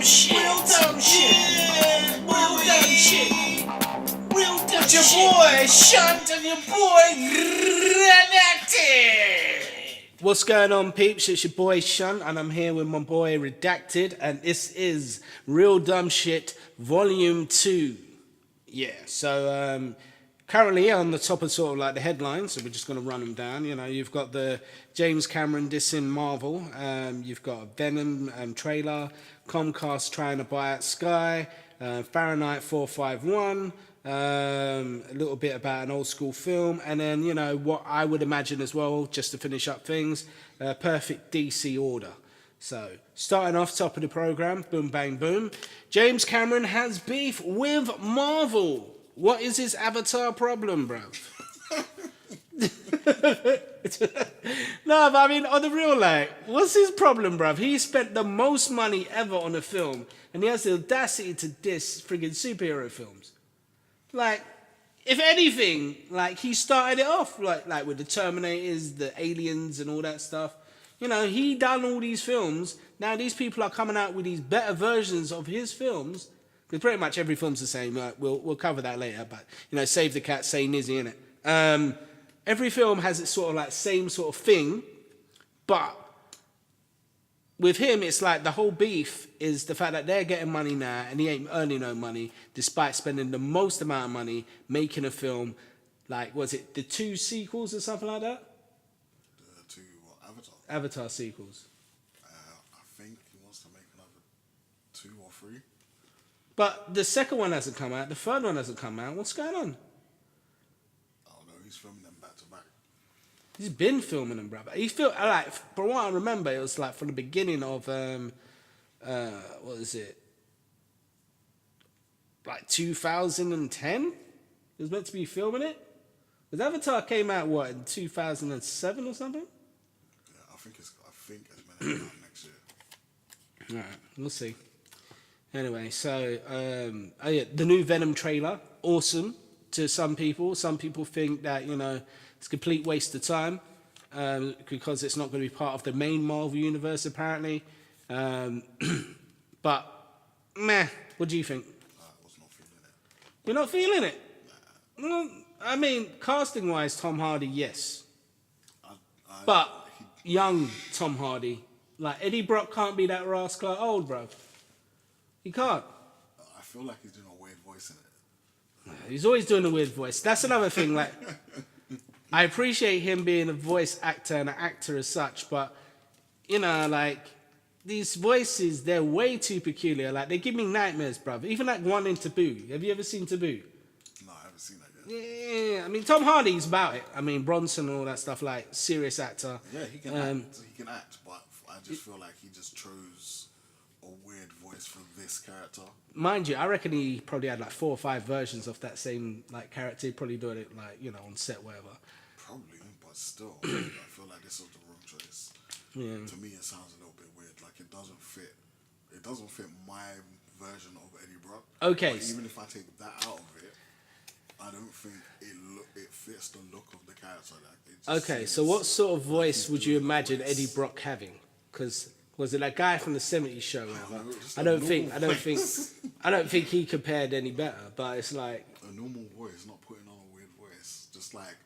shit. Real dumb shit. Yeah, Real dumb shit. Real dumb With your shit. boy Shunt and your boy Redacted. What's going on, peeps? It's your boy Shunt, and I'm here with my boy Redacted, and this is Real Dumb Shit Volume 2. Yeah, so currently on the top of sort of like the headlines, so we're just going to run them down. You know, you've got the James Cameron dissing Marvel, you've got a Venom trailer, Comcast trying to buy out Sky, Fahrenheit 451, a little bit about an old school film, and then, you know, what I would imagine as well, just to finish up things, perfect DC order. So, starting off top of the program, boom, bang, boom. James Cameron has beef with Marvel. What is his Avatar problem, bro? No, but I mean, on the real, like, what's his problem, bruv? He spent the most money ever on a film, and he has the audacity to diss friggin' superhero films. Like, if anything, like, he started it off, like with the Terminators, the Aliens, and all that stuff. You know, he done all these films. Now these people are coming out with these better versions of his films, because pretty much every film's the same. We'll cover that later, but, you know, Save the Cat, say Nizzy, innit? Every film has its sort of like same sort of thing, but with him, it's like the whole beef is the fact that they're getting money now and he ain't earning no money, despite spending the most amount of money making a film. Like, was it the 2 sequels or something like that? The 2 Avatar? Avatar sequels. I think he wants to make another 2 or 3. But the second one hasn't come out, the third one hasn't come out. What's going on? I don't know, he's filming them back to back. He's been filming them, brother. He feel like, from what I remember, it was like from the beginning of what is it? Like 2010. He was meant to be filming it. Because Avatar came out what, in 2007 or something? Yeah, I think it's meant to come out next year. All right, we'll see. Anyway, so oh yeah, the new Venom trailer, awesome to some people. Some people think that, you know, it's a complete waste of time because it's not going to be part of the main Marvel universe, apparently. But, meh, what do you think? I was not feeling it. You're not feeling it? Nah. Well, I mean, casting-wise, Tom Hardy, yes. But young Tom Hardy, like Eddie Brock can't be that rascal old, bro. He can't. I feel like he's doing a weird voice in it. He's always doing a weird voice. That's another thing. Like, I appreciate him being a voice actor and an actor as such, but, you know, like, these voices, they're way too peculiar. Like, they give me nightmares, bruv. Even like one in Taboo. Have you ever seen Taboo? No, I haven't seen that yet. Yeah, I mean, Tom Hardy's about it. I mean, Bronson and all that stuff, like, serious actor. Yeah, he can act, but I just feel like he just chose a weird voice for this character. Mind you, I reckon he probably had like 4 or 5 versions of that same like character. He'd probably doing it like, you know, on set, whatever. Probably, but still, I feel like this was the wrong choice. Yeah. To me, it sounds a little bit weird. Like, it doesn't fit. It doesn't fit my version of Eddie Brock. Okay. But even if I take that out of it, I don't think it fits the look of the character. Like, it just Okay, seems so what sort of like voice he's would you doing a imagine voice. Eddie Brock having? Because was it that guy from the '70s show? Whatever? No, just I a don't think normal voice. he compared any better. But it's like, A normal voice, not putting on a weird voice. Just like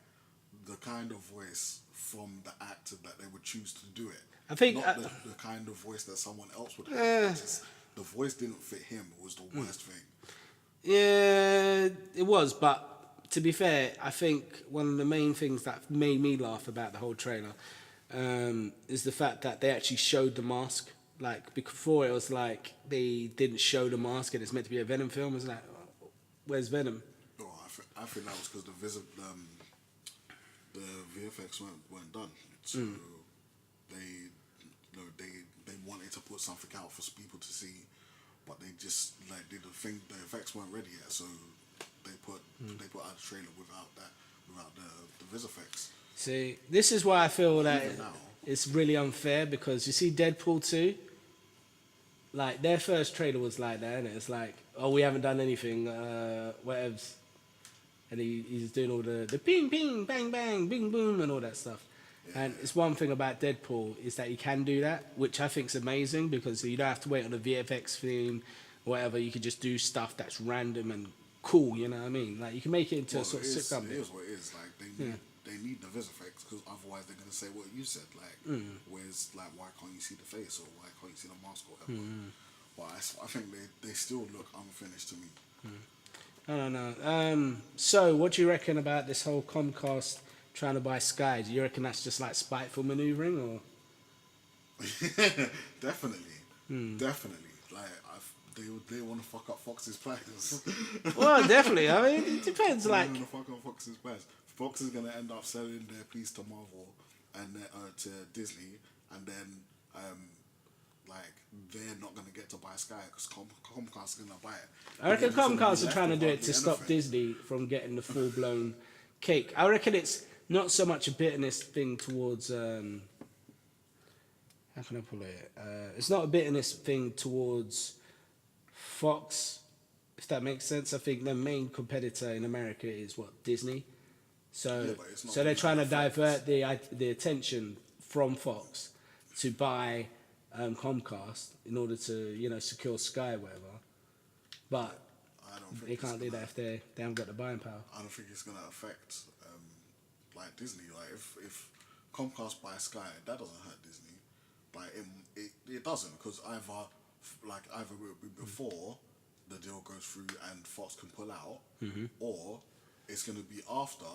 the kind of voice from the actor that they would choose to do it. I think not the kind of voice that someone else would have. Just, the voice didn't fit him. It was the worst thing. yeah, it was. But to be fair, I think one of the main things that made me laugh about the whole trailer is the fact that they actually showed the mask. Like, before it was like they didn't show the mask and it's meant to be a Venom film. It's like, where's Venom? Oh, I think that was because the VFX weren't done. So they wanted to put something out for people to see, but they just like did the thing. The effects weren't ready yet, so they put out a trailer without the vis effects. See, this is why I feel that Even now. it's really unfair, because you see Deadpool 2, like their first trailer was like that, and it's like, oh, we haven't done anything, whatevs. And he's doing all the ping, ping, bang, bang, bing, boom, and all that stuff. And it's one thing about Deadpool is that you can do that, which I think's amazing because you don't have to wait on a VFX thing, or whatever. You can just do stuff that's random and cool. You know what I mean? Like you can make it into a sort of sitcom. It is what it is. Like they need the vis effects because otherwise they're gonna say what you said. Like, where's like why can't you see the face or why can't you see the mask or whatever? But I think they still look unfinished to me. I don't know. So what do you reckon about this whole Comcast trying to buy Sky? Do you reckon that's just like spiteful maneuvering or? Definitely. Like they want to fuck up Fox's plans. Well, definitely. I mean, it depends. They Like, want to fuck up Fox's plans. Fox is gonna end up selling their piece to Marvel and to Disney, and then like they're not gonna get to buy Sky because Comcast is gonna buy it. I reckon Comcast are trying to do it to stop Disney from getting the full blown cake. I reckon it's not so much a bitterness thing towards. How can I put it? It's not a bitterness thing towards Fox, if that makes sense. I think the main competitor in America is what, Disney. So they're trying to divert the attention from Fox to buy Comcast in order to secure Sky, whatever. But they can't do that if they haven't got the buying power. I don't think it's gonna affect like Disney. Like if Comcast buys Sky, that doesn't hurt Disney. Like it doesn't because either before the deal goes through and Fox can pull out, or it's gonna be after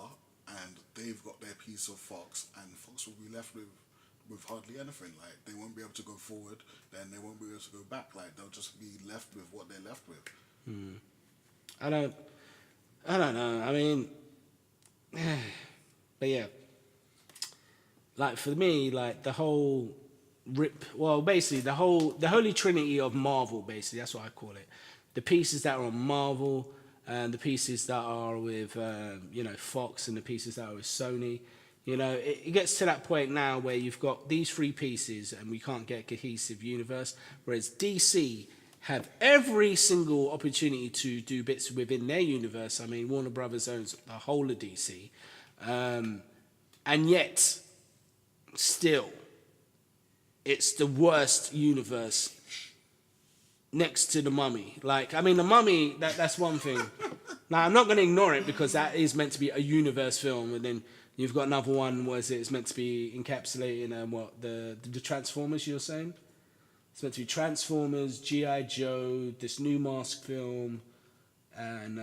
and they've got their piece of Fox and Fox will be left with hardly anything. Like they won't be able to go forward, then they won't be able to go back. Like they'll just be left with what they're left with. I don't know. I mean, but yeah, like for me, like the whole basically the holy trinity of Marvel, basically that's what I call it. The pieces that are on Marvel, and the pieces that are with Fox, and the pieces that are with Sony. It gets to that point now where you've got these three pieces and we can't get a cohesive universe, whereas DC have every single opportunity to do bits within their universe. I mean, Warner Brothers owns the whole of DC, and yet still it's the worst universe next to The Mummy. Like, I mean, The Mummy, that's one thing. Now, I'm not going to ignore it because that is meant to be a universe film, and then you've got another one where it's meant to be encapsulating the Transformers you're saying? It's meant to be Transformers, G.I. Joe, this new Mask film, and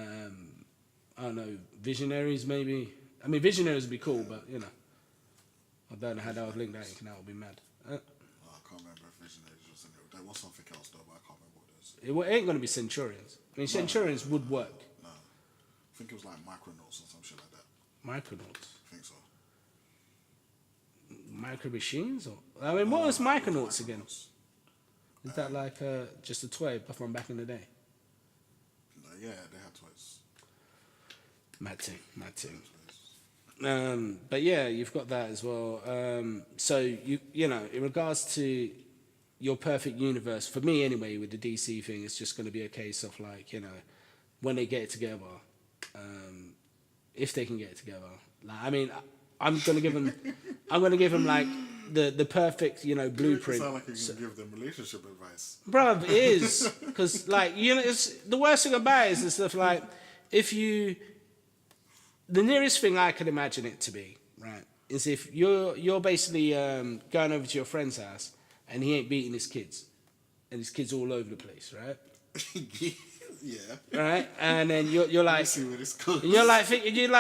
I don't know, Visionaries maybe. I mean, Visionaries would be cool, but I don't know how that would link that. That would be mad. I can't remember if Visionaries was in there. There was something else though, but I can't remember what it is. It ain't going to be Centurions. I mean, Centurions would work. No, I think it was like Micronauts or some shit like that. Micronauts? I think so. Micro Machines? I mean, what was Micronauts again? Is that like just a toy from back in the day? Yeah, they had toys. Mad thing. But yeah, you've got that as well. So in regards to your perfect universe, for me anyway, with the DC thing, it's just going to be a case of like when they get it together, if they can get it together. Like, I mean, I'm going to give them like the perfect blueprint. You sound like you can give them relationship advice. Bruv, it is because like it's the worst thing about it is the stuff like the nearest thing I could imagine it to be, right, is if you're basically going over to your friend's house and he ain't beating his kids, and his kids all over the place, right? Yeah. Right, and then you're like, see where this goes. You're like,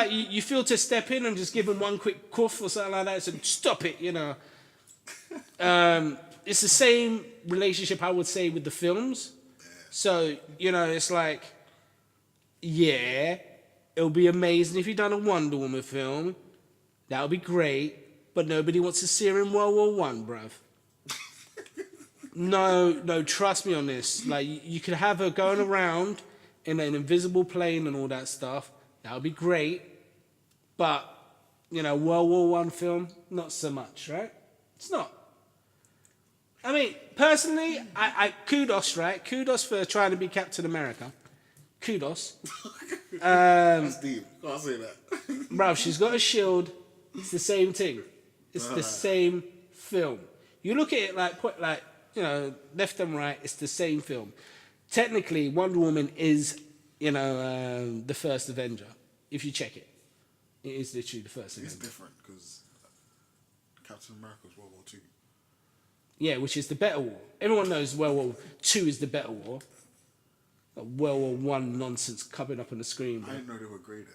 you feel to step in and just give him one quick cuff or something like that, so stop it, It's the same relationship I would say with the films. So it's like, yeah. It'll be amazing if you've done a Wonder Woman film. That would be great. But nobody wants to see her in World War I, bruv. No, trust me on this. Like, you could have her going around in an invisible plane and all that stuff. That would be great. But, World War I film, not so much, right? It's not. I mean, personally, I kudos, right? Kudos for trying to be Captain America. Kudos. That's deep. Can't say that. Bruv, she's got a shield. It's the same thing. It's the same film. You look at it left and right. It's the same film. Technically, Wonder Woman is the first Avenger. If you check it, it is literally the first Avenger. It's different because Captain America's World War II. Yeah, which is the better war. Everyone knows World War II is the better war. World War One nonsense coming up on the screen. I didn't know they were graded.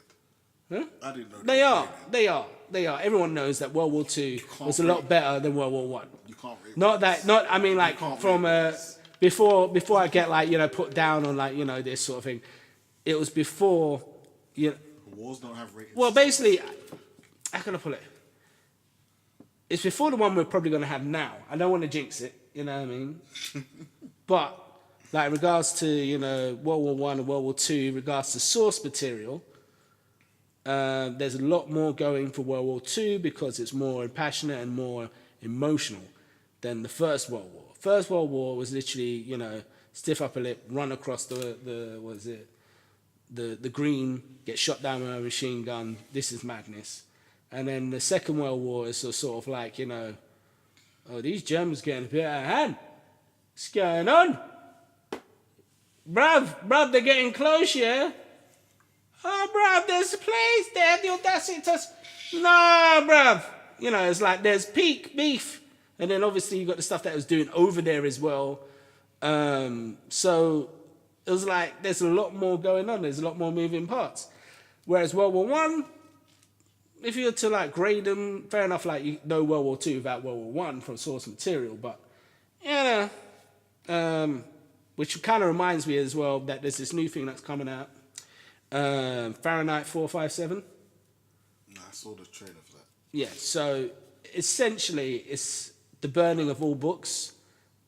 Huh? I didn't know They are. graded. They are. Everyone knows that World War II was a lot better than World War One. You can't rate Not movies. that. Not. I mean, like can't from rate movies. before I get put down on this sort of thing. It was before. Wars don't have ratings. Well, basically, how can I put it? It's before the one we're probably going to have now. I don't want to jinx it. You know what I mean? But in regards to World War One and World War Two, in regards to source material. There's a lot more going for World War II because it's more passionate and more emotional than the First World War. First World War was literally, stiff upper lip, run across the green, get shot down with a machine gun. This is madness. And then the Second World War is sort of like, oh, these Germans getting a bit out of hand. What's going on? Bruv, they're getting close, yeah? Oh, bruv, there's a place. They have the audacity to... No, bruv. It's like there's peak beef. And then obviously you got the stuff that was doing over there as well. So it was like there's a lot more going on. There's a lot more moving parts. Whereas World War One, if you were to grade them, fair enough, you know World War Two without World War One from source material. But, which kind of reminds me as well that there's this new thing that's coming out. Fahrenheit 457. No, I saw the trailer for that. Yeah, so essentially it's the burning of all books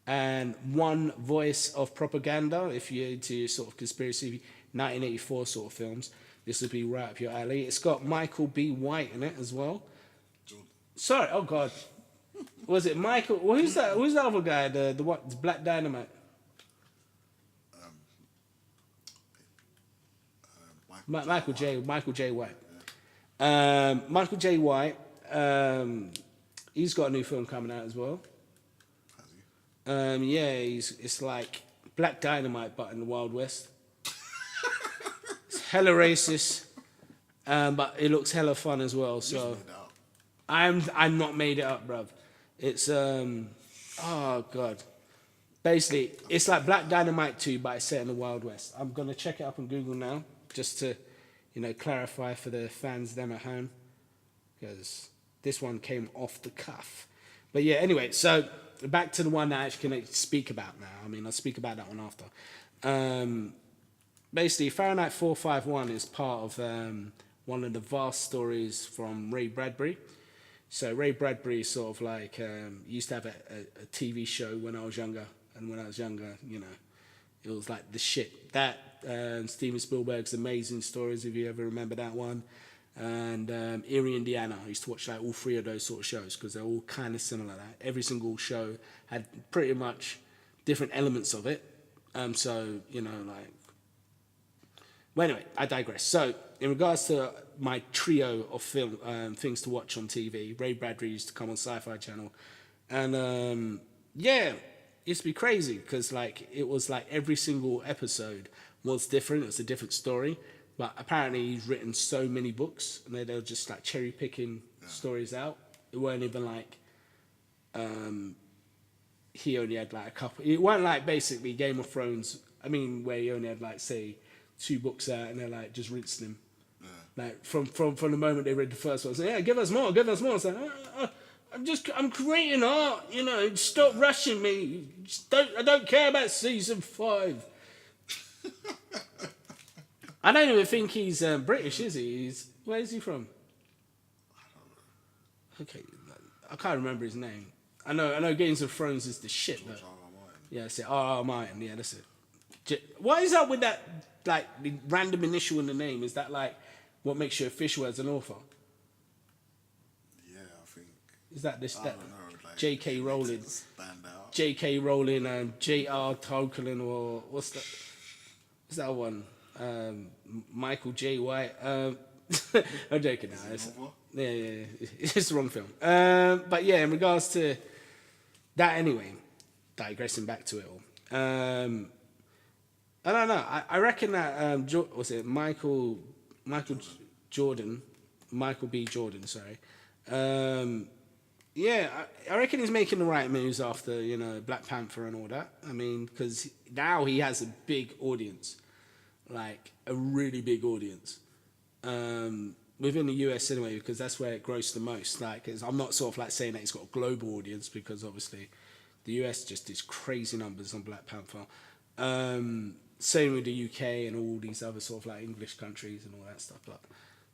and one voice of propaganda. If you're into sort of conspiracy 1984 sort of films, this would be right up your alley. It's got Michael B. White in it as well. Jordan. Sorry, oh God. Was it Michael? Well, who's that? Who's the other guy? The what? The Black Dynamite. Michael J. White. Michael J. White. He's got a new film coming out as well. Has he? Yeah, it's like Black Dynamite, but in the Wild West. It's hella racist, but it looks hella fun as well. So I'm not made it up, bruv. It's oh God. Basically, it's like Black Dynamite 2, but it's set in the Wild West. I'm gonna check it up on Google now. Just to, clarify for the fans them at home, because this one came off the cuff. But yeah, anyway, so back to the one that I actually can speak about now. I mean, I'll speak about that one after. Basically, Fahrenheit 451 is part of one of the vast stories from Ray Bradbury. So Ray Bradbury sort of used to have a TV show when I was younger, and when I was younger, it was like the shit. That Steven Spielberg's Amazing Stories, if you ever remember that one, and Erie, Indiana. I used to watch all three of those sort of shows because they're all kind of similar. Every single show had pretty much different elements of it. Well, anyway, I digress. So, in regards to my trio of film things to watch on TV, Ray Bradbury used to come on Sci-Fi Channel, and it used to be crazy because it was every single episode was different. It was a different story, but apparently he's written so many books, and they were just cherry picking stories out. It weren't even he only had a couple. It weren't basically Game of Thrones. I mean, where he only had say 2 books out, and they're just rinsing him. Yeah. From the moment they read the first one, say, yeah, give us more. It's I'm creating art, stop rushing me. I don't care about season 5. I don't even think he's British, is he? Where is he from? I don't know. Okay, I can't remember his name. I know Games of Thrones is the shit, but yeah, that's it. R.R. Martin, yeah, that's it. What is up with that, the random initial in the name? Is that what makes you official as an author? Yeah, I think. Is that this? I don't know. J.K. Rowling. Stand out. J.K. Rowling and J.R. Tolkien, or what's that? Is that one? Michael J. White. I'm joking now. Is it Nova? Yeah. It's the wrong film. But yeah, in regards to that anyway, digressing back to it all. I don't know. I reckon that was it Michael Jordan, Michael B. Jordan, sorry. Yeah, I reckon he's making the right moves after, you know, Black Panther and all that. I mean, because now he has a big audience, like a really big audience, within the US anyway, because that's where it grows the most. Like, I'm not sort of like saying that he's got a global audience, because obviously the US just does crazy numbers on Black Panther. Same with the UK and all these other sort of like English countries and all that stuff. But,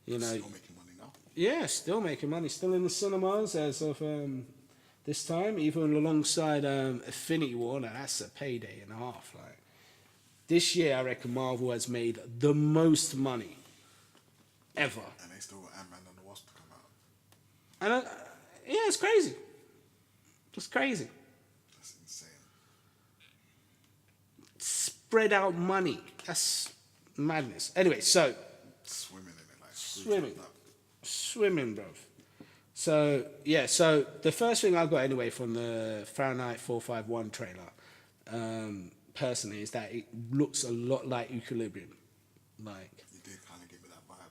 you know, Still making money now. yeah, still making money, still in the cinemas as of this time, even alongside Infinity War. Now that's a payday and a half. Like, this year, I reckon Marvel has made the most money ever. And they still got Ant-Man and the Wasp to come out. And yeah, it's crazy. It's crazy. That's insane. Spread out money. That's madness. Anyway, so Swimming in it, like swimming, bro. So yeah, so the first thing I got anyway from the Fahrenheit 451 trailer, personally, is that it looks a lot like Equilibrium. Like, You did kind of give me that vibe.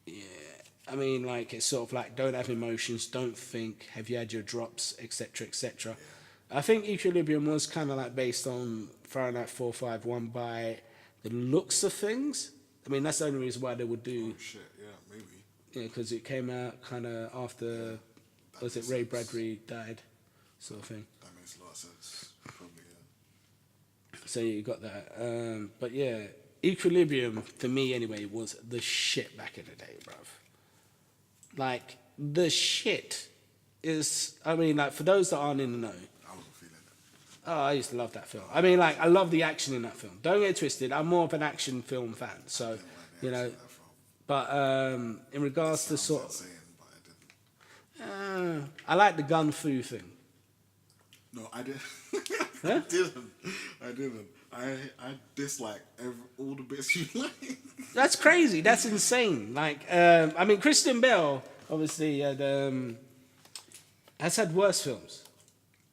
yeah, I mean, like, it's sort of like, don't have emotions, don't think, have you had your drops, etc., etc. Yeah. I think Equilibrium was kind of like based on Fahrenheit 451 by the looks of things. I mean, that's the only reason why they would do. Oh shit, yeah, maybe. Yeah, because it came out kind of after, was it Ray Bradbury died, sort of thing. That makes a lot of sense. Probably, yeah. So you got that. But yeah, Equilibrium, for me anyway, was the shit back in the day, bruv. Like, the shit is, I mean, like, for those that aren't in the know, I wasn't feeling it. oh, I used to love that film. I mean, like, I love the action in that film. Don't get it twisted, I'm more of an action film fan, so, you know. But in regards to sort of, Insane, but I didn't. I like the gun fu thing. No, I didn't. Huh? I didn't. I dislike all the bits you like. That's crazy. That's insane. Like, I mean, Christian Bale obviously has had worse films.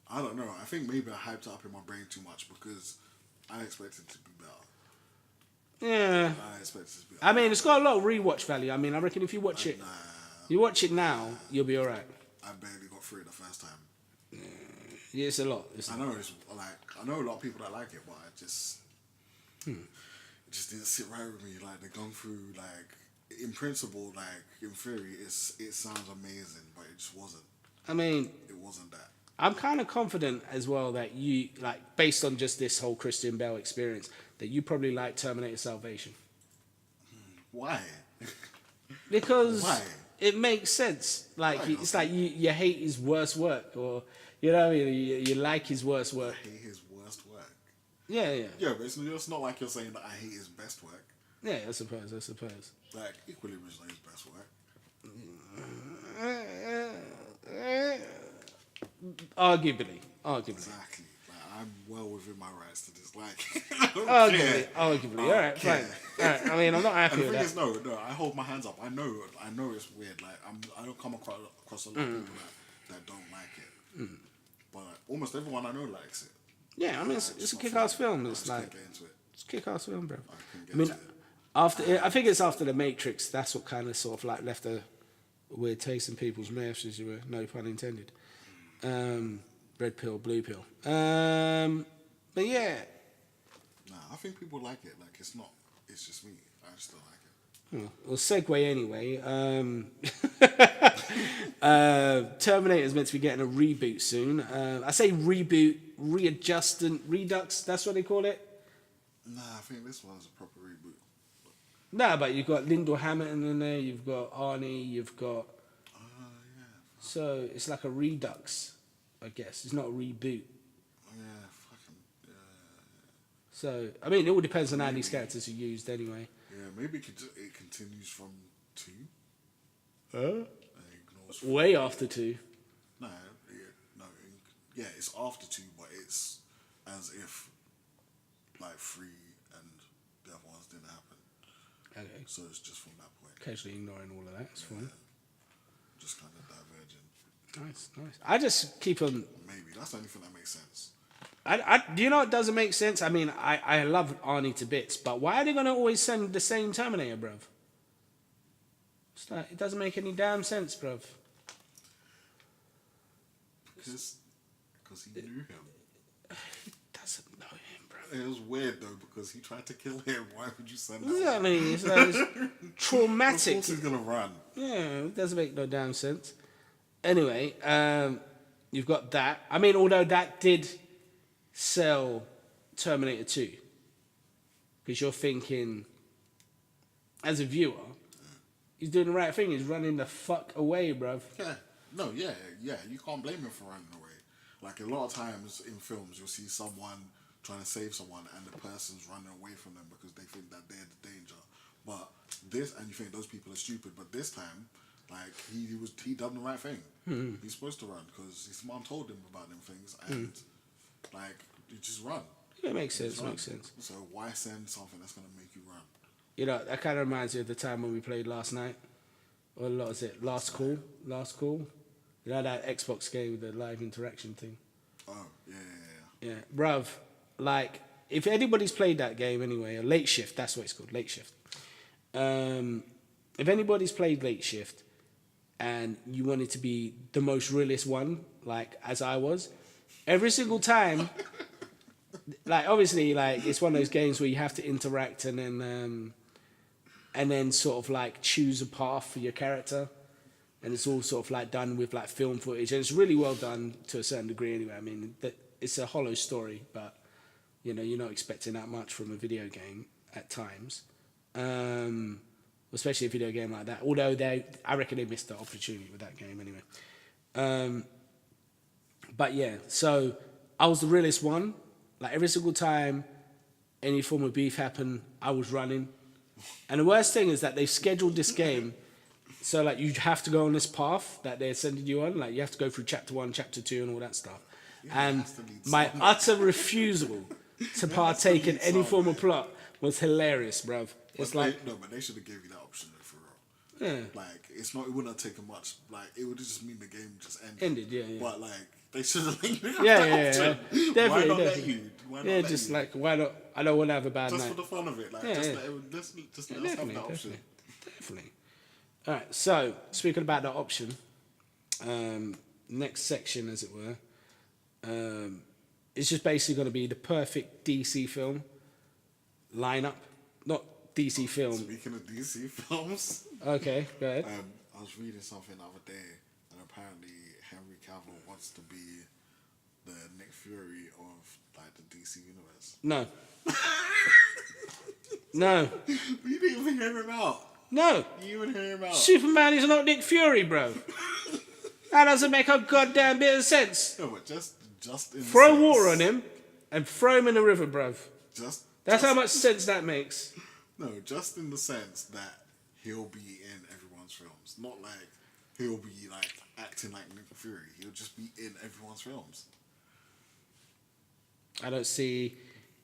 I don't know. I think maybe I hyped it up in my brain too much because I expected it to be better. Yeah. I expected it to be better. I mean, it's got a lot of rewatch value. I mean, I reckon if you watch it, you watch it now, you'll be all right. I barely got through it the first time. Yeah, it's a lot. I know it's like I know a lot of people that like it, but it just didn't sit right with me. Like, the gun through, like, in principle, like, in theory, it sounds amazing, but it just wasn't. I mean, It wasn't that. I'm kind of confident as well that you, like, based on just this whole Christian Bale experience, that you probably like Terminator Salvation. Why? Because Why? it makes sense. Like, Why it's not? like you hate his worst work, or, you know what I mean? You like his worst work. I hate his worst work. Yeah. Yeah, but it's not like you're saying that I hate his best work. Yeah, I suppose. Like, Equilibrium is not his best work. Arguably. Exactly. Like, I'm well within my rights to dislike it. I don't care. Arguably. I All right, don't care. fine. All right. I mean, I'm not happy And the with thing that. is, no, I hold my hands up. I know it's weird. Like, I don't come across a lot of people that don't like it. But almost everyone I know likes it. Yeah, I mean, it's a kick-ass film. It's I like, just can't get into it. it's a kick-ass film, bro. couldn't get I mean, to it. I think it's after The Matrix. That's what kind of sort of like left a weird taste in people's mouths, as you were, no pun intended. Red pill, blue pill. But yeah. Nah, I think people like it. Like, it's not. It's just me. I just don't like it. Well, segue anyway. Terminator is meant to be getting a reboot soon. I say reboot, readjustant, redux. That's what they call it. Nah, I think this one's a proper reboot. No, but you've got Lyndall Hamilton in there. You've got Arnie. You've got. Yeah. So it's like a redux, I guess. It's not a reboot. Yeah, fucking. Yeah. So I mean, it all depends on how these characters are used, anyway. Yeah, maybe it continues from 2. Huh? And ignores Way after 2. Yeah, it's after 2, but it's as if like 3 and the other ones didn't happen. Okay. So it's just from that point. Occasionally ignoring all of that. It's fine. Just kind of diverging. Nice. I just keep on. Maybe that's the only thing that makes sense. Do you know what doesn't make sense? I mean, I love Arnie to bits, but why are they gonna always send the same Terminator, bruv? It's like, it doesn't make any damn sense, bruv. Because he knew him. He doesn't know him, bruv. It was weird though because he tried to kill him. Why would you send that? Exactly. It's like, it's traumatic. Of course he's gonna run. Yeah, it doesn't make no damn sense. Anyway, you've got that. I mean, although that did sell Terminator 2, because you're thinking, as a viewer, he's doing the right thing. He's running the fuck away, bruv. Yeah. No, yeah. You can't blame him for running away. Like a lot of times in films, you'll see someone trying to save someone and the person's running away from them because they think that they're the danger. But this, and you think those people are stupid, but this time, like, he done the right thing. He's supposed to run because his mom told him about them things, and like, you just run. It makes sense. Makes sense. So why send something that's gonna make you run? You know, that kind of reminds me of the time when we played last night. Or what was it? Last Call. You know that Xbox game with the live interaction thing. Oh yeah. Yeah, bruv. Like, if anybody's played that game anyway, or Late Shift, that's what it's called, Late Shift. If anybody's played Late Shift and you wanted to be the most realist one, like as I was, every single time, like obviously, like it's one of those games where you have to interact and then sort of like choose a path for your character, and it's all sort of like done with like film footage, and it's really well done to a certain degree. Anyway, I mean, it's a hollow story, but you know, you're not expecting that much from a video game at times. Especially a video game like that. Although I reckon they missed the opportunity with that game anyway. But yeah, so I was the realest one. Like every single time any form of beef happened, I was running. And the worst thing is that they've scheduled this game so like you have to go on this path that they're sending you on. Like you have to go through chapter 1, chapter 2 and all that stuff. And my utter refusal to partake in any form of plot was hilarious, bruv. It's like but they should have gave you that option though, for real. Yeah. Like it wouldn't have taken much. Like it would just mean the game just ended. Yeah. But like they should have let you have Yeah. that option. Definitely, Why not definitely. let you? Why not Yeah, let just you? like why not? I don't want to have a bad Just night. for the fun of it. Like Yeah, just yeah. let us have that option. Definitely. All right. So speaking about that option, next section, as it were, it's just basically going to be the perfect DC film lineup, not DC film. Speaking of DC films, Okay, go ahead. I was reading something the other day, and apparently Henry Cavill wants to be the Nick Fury of like the DC universe. No. No. You didn't even hear him out. No. You didn't even hear him out. Superman is not Nick Fury, bro. That doesn't make a goddamn bit of sense. No, but just in Throw the sense, water on him and throw him in the river, bruv. That's how much sense that makes. No, just in the sense that he'll be in everyone's films. Not like he'll be like acting like Nick Fury. He'll just be in everyone's films. I don't see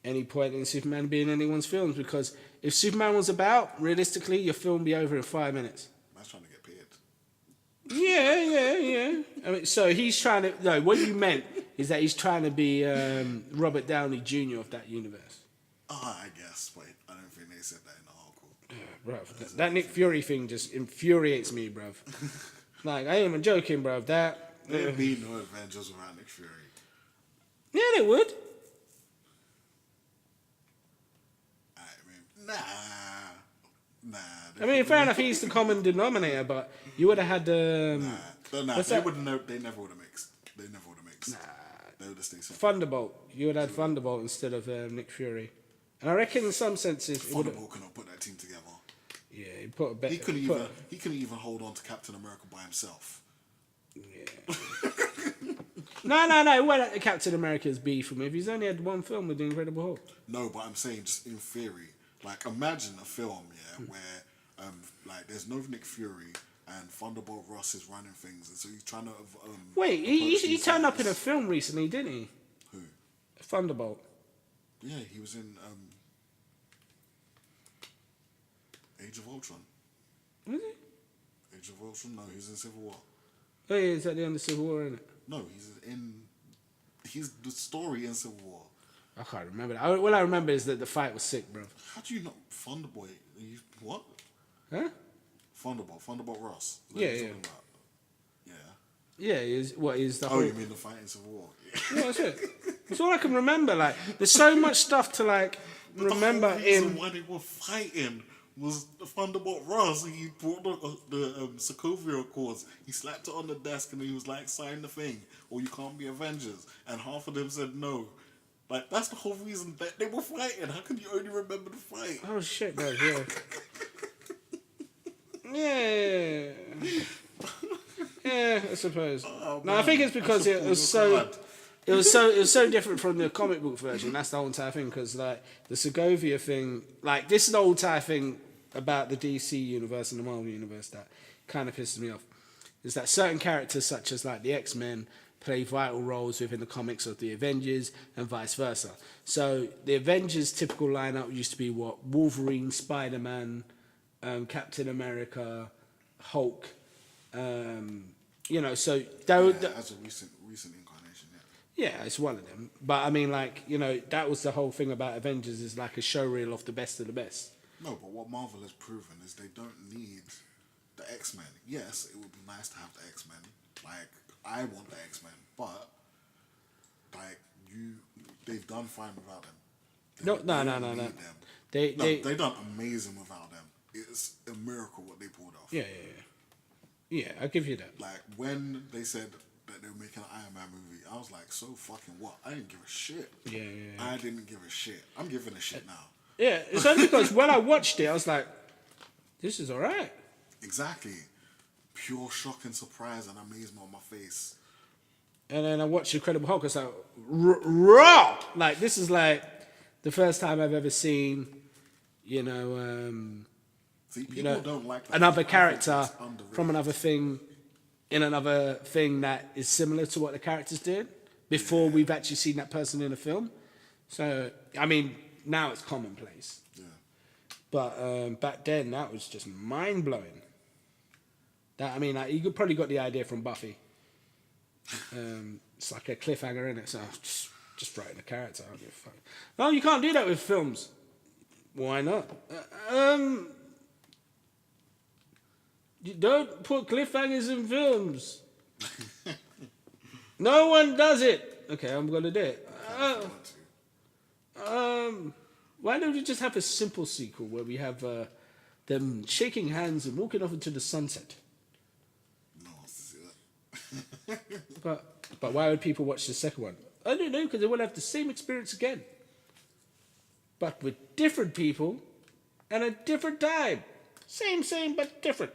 any point in Superman being in anyone's films because if Superman was about, realistically, your film would be over in 5 minutes. Man's trying to get paid. Yeah. I mean, so he's trying to... No, what you meant is that he's trying to be Robert Downey Jr. of that universe. I guess, but I don't think they said that in the article. Bruv, that Nick Fury thing just infuriates me, bruv. Like, I ain't even joking, bruv. There'd be no Avengers without Nick Fury. Yeah, they would. Nah. I mean, fair enough, he's the common denominator, but you would have had... They never that? would have mixed. Nah. They would have stayed separate. Thunderbolt. You would have had Thunderbolt instead of Nick Fury. And I reckon in some senses... Thunderbolt couldn't put that team together. Yeah, he put a better... He couldn't even hold on to Captain America by himself. Yeah. No. Well, Captain America's beef from him. He's only had one film with the Incredible Hulk. No, but I'm saying just in theory. Like, imagine a film, where like there's no Nick Fury and Thunderbolt Ross is running things, and so he's trying to. Wait, he turned up in a film recently, didn't he? Who? Thunderbolt. Yeah, he was in Age of Ultron. Is he? Age of Ultron? No, he's in Civil War. Oh yeah, he's at the end of Civil War, isn't it? No, he's the story in Civil War. I can't remember that. All I remember is that the fight was sick, bro. How do you not Thunderbolt? What? Huh? Thunderbolt Ross. Is that Yeah, what you're yeah. talking about? Yeah, is the Oh, whole... you mean the fight in Civil War? Yeah, that's it. That's all I can remember. Like, there's so much stuff to like remember The whole reason in. why they were fighting was the Thunderbolt Ross. He brought the Sokovia Accords. He slapped it on the desk and he was like, sign the thing or you can't be Avengers. And half of them said no. Like, that's the whole reason that they were fighting. How can you only remember the fight? Oh shit, guys! Yeah. Yeah. Yeah, I suppose. Oh, no, I man. think it's because it was so different from the comic book version. That's the whole entire thing. Because like the Segovia thing, like this is the whole entire thing about the DC universe and the Marvel universe that kind of pisses me off. Is that certain characters such as like the Xmen play vital roles within the comics of the Avengers and vice versa. So the Avengers typical lineup used to be what? Wolverine, Spider-Man, Captain America, Hulk. You know, so That's a recent incarnation. yeah, it's one of them. But I mean, like, you know, that was the whole thing about Avengers is like a showreel of the best of the best. No, but what Marvel has proven is they don't need the X-Men. Yes, it would be nice to have the X-Men. Like, I want the X-Men, but like they've done fine without them. No. Need them. They done amazing without them. It's a miracle what they pulled off. Yeah, I'll give you that. Like when they said that they were making an Iron Man movie, I was like, so fucking what? I didn't give a shit. Yeah. I didn't give a shit. I'm giving a shit now. Yeah, it's only because when I watched it, I was like, this is all right. Exactly. Pure shock and surprise and amazement on my face. And then I watched Incredible Hulk. I was like, raw! Like, this is like the first time I've ever seen, you know, See, people don't like that. another I think character it's underrated. from another thing in another thing that is similar to what the characters did before we've actually seen that person in a film. So, I mean, now it's commonplace. Yeah. But back then, that was just mind-blowing. That, I mean, like, you probably got the idea from Buffy. It's like a cliffhanger, in it. So just writing a character. I don't give a fuck. No, you can't do that with films. Why not? You don't put cliffhangers in films. No one does it. Okay, I'm gonna do it. Why don't we just have a simple sequel where we have them shaking hands and walking off into the sunset? No one wants to see that. But why would people watch the second one? I don't know, because they will have the same experience again, but with different people and a different time. Same, but different.